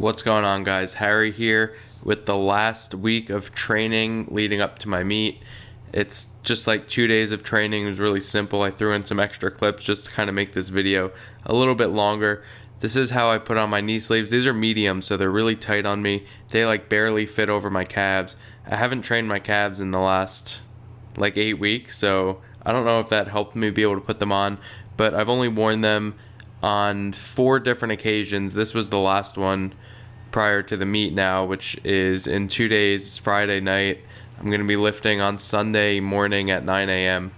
What's going on, guys? Harry here with the last week of training leading up to my meet. It's just like 2 days of training. It was really simple. I threw in some extra clips just to kind of make this video a little bit longer. This is how I put on my knee sleeves. These are medium, so they're really tight on me. They like barely fit over my calves. I haven't trained my calves in the last like 8 weeks, so I don't know if that helped me be able to put them on, but I've only worn them on 4 different occasions. This was the last one prior to the meet now, which is in 2 days. It's Friday night. I'm going to be lifting on Sunday morning at 9 a.m.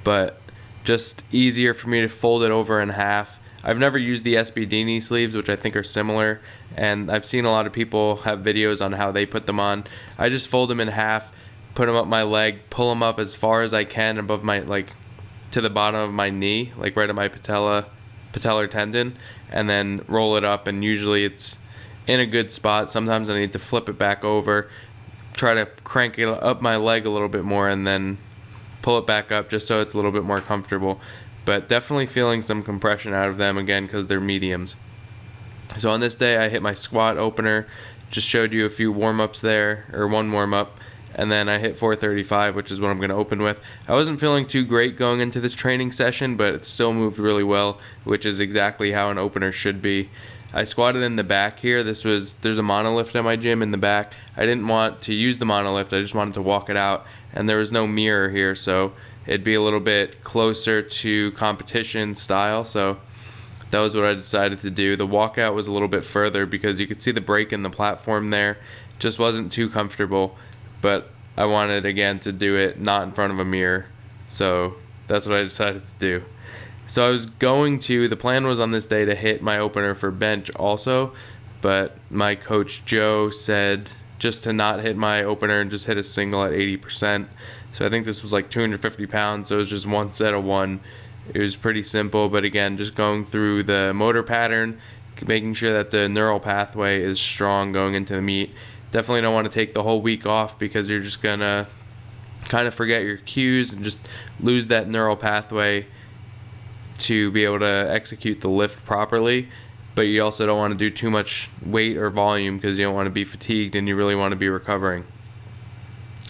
But just easier for me to fold it over in half. I've never used the SBD knee sleeves, which I think are similar, and I've seen a lot of people have videos on how they put them on. I just fold them in half, put them up my leg, pull them up as far as I can above my, like, to the bottom of my knee, like right at my patellar tendon, and then roll it up, and usually it's in a good spot. Sometimes I need to flip it back over, try to crank it up my leg a little bit more, and then pull it back up just so it's a little bit more comfortable. But definitely feeling some compression out of them again because they're mediums. So on this day I hit my squat opener, just showed you a few warm-ups there, or one warm-up, and then I hit 435, which is what I'm going to open with. I wasn't feeling too great going into this training session, but it still moved really well, which is exactly how an opener should be. I squatted in the back here. There's a monolift at my gym in the back. I didn't want to use the monolift, I just wanted to walk it out, and there was no mirror here, so it'd be a little bit closer to competition style, so that was what I decided to do. The walkout was a little bit further because you could see the break in the platform there. Just wasn't too comfortable, but I wanted, again, to do it not in front of a mirror, so that's what I decided to do. So the plan was on this day to hit my opener for bench also, but my coach Joe said just to not hit my opener and just hit a single at 80%. So I think this was like 250 pounds, so it was just one set of one. It was pretty simple, but again, just going through the motor pattern, making sure that the neural pathway is strong going into the meet. Definitely don't want to take the whole week off because you're just going to kind of forget your cues and just lose that neural pathway to be able to execute the lift properly. But you also don't want to do too much weight or volume because you don't want to be fatigued and you really want to be recovering.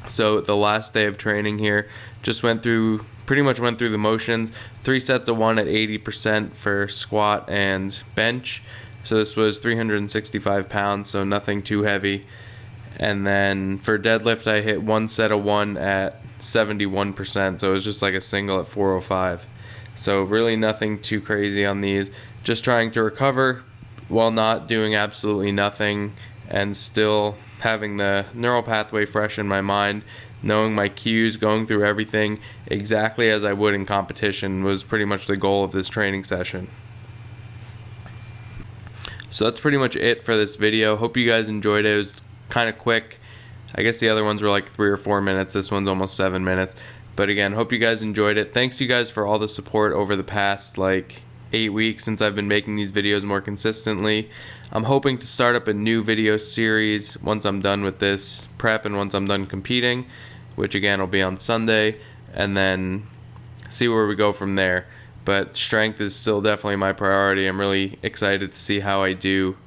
So the last day of training here, just pretty much went through the motions. 3 sets of 1 at 80% for squat and bench. So this was 365 pounds, so nothing too heavy. And then for deadlift, I hit 1 set of 1 at 71%, so it was just like a single at 405. So really nothing too crazy on these. Just trying to recover while not doing absolutely nothing and still having the neural pathway fresh in my mind, knowing my cues, going through everything exactly as I would in competition was pretty much the goal of this training session. So that's pretty much it for this video. Hope you guys enjoyed it. It was kind of quick. I guess the other ones were like 3 or 4 minutes. This one's almost 7 minutes. But again, hope you guys enjoyed it. Thanks you guys for all the support over the past like 8 weeks since I've been making these videos more consistently. I'm hoping to start up a new video series once I'm done with this prep and once I'm done competing, which again will be on Sunday, and then see where we go from there. But strength is still definitely my priority. I'm really excited to see how I do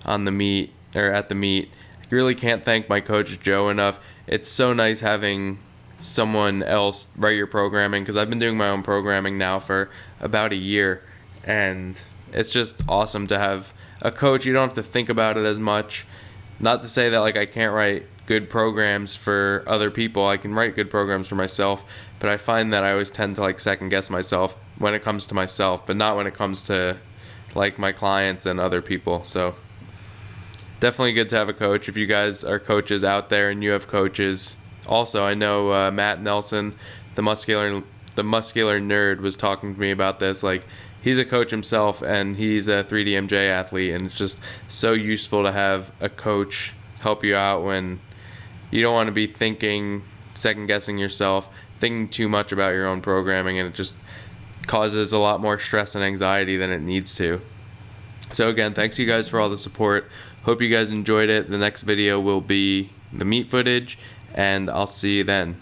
on the meet, or at the meet. I really can't thank my coach Joe enough. It's so nice having someone else write your programming, because I've been doing my own programming now for about a year, and it's just awesome to have a coach. You don't have to think about it as much. Not to say that like I can't write good programs for other people. I can write good programs for myself, but I find that I always tend to like second guess myself when it comes to myself, but not when it comes to like my clients and other people. So definitely good to have a coach. If you guys are coaches out there and you have coaches, also I know Matt Nelson, the muscular nerd, was talking to me about this. Like, he's a coach himself and he's a 3DMJ athlete, and it's just so useful to have a coach help you out when you don't want to be second guessing yourself, thinking too much about your own programming, and it just causes a lot more stress and anxiety than it needs to. So again, thanks you guys for all the support. Hope you guys enjoyed it. The next video will be the meet footage, and I'll see you then.